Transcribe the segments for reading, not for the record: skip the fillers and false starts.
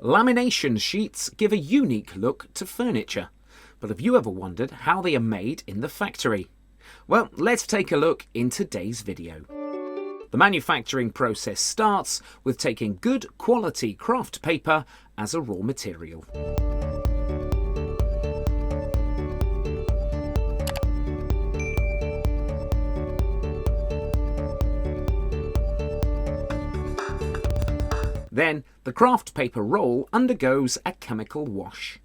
Lamination sheets give a unique look to furniture, but have you ever wondered how they are made in the factory? Well, let's take a look in today's video. The manufacturing process starts with taking good quality craft paper as a raw material. Then, the craft paper roll undergoes a chemical wash.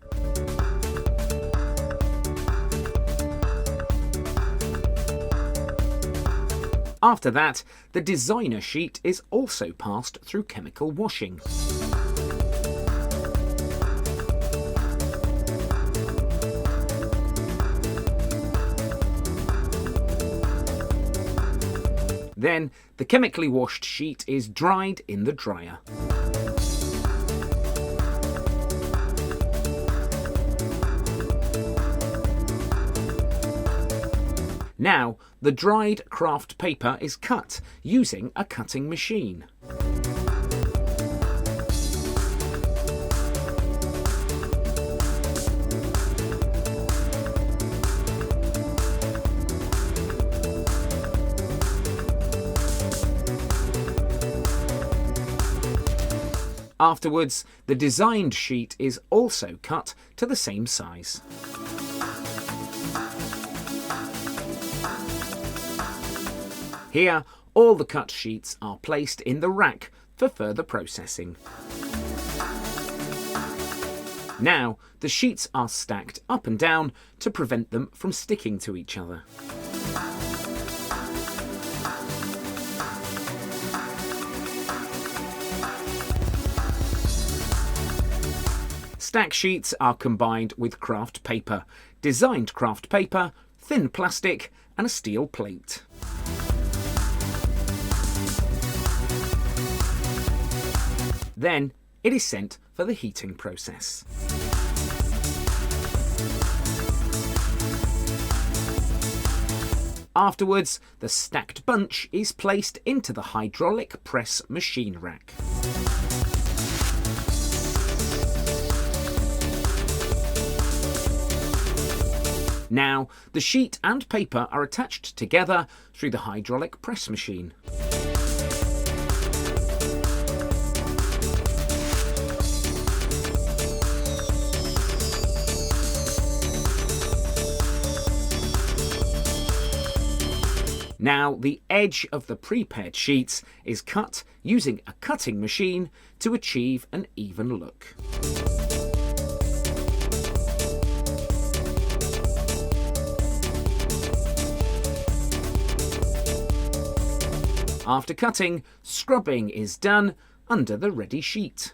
After that, the designer sheet is also passed through chemical washing. Then, the chemically washed sheet is dried in the dryer. Now, the dried craft paper is cut using a cutting machine. Afterwards, the designed sheet is also cut to the same size. Here, all the cut sheets are placed in the rack for further processing. Now, the sheets are stacked up and down to prevent them from sticking to each other. Stack sheets are combined with craft paper, designed craft paper, thin plastic and a steel plate. Then it is sent for the heating process. Afterwards, the stacked bunch is placed into the hydraulic press machine rack. Now, the sheet and paper are attached together through the hydraulic press machine. Now, the edge of the prepared sheets is cut using a cutting machine to achieve an even look. After cutting, scrubbing is done under the ready sheet.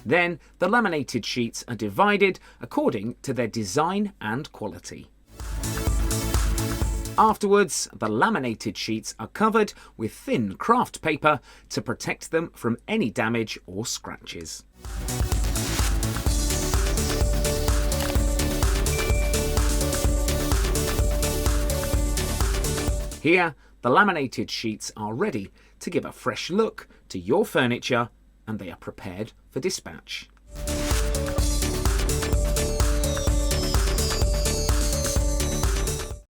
Then, the laminated sheets are divided according to their design and quality. Afterwards, the laminated sheets are covered with thin craft paper to protect them from any damage or scratches. Here, the laminated sheets are ready to give a fresh look to your furniture, and they are prepared for dispatch.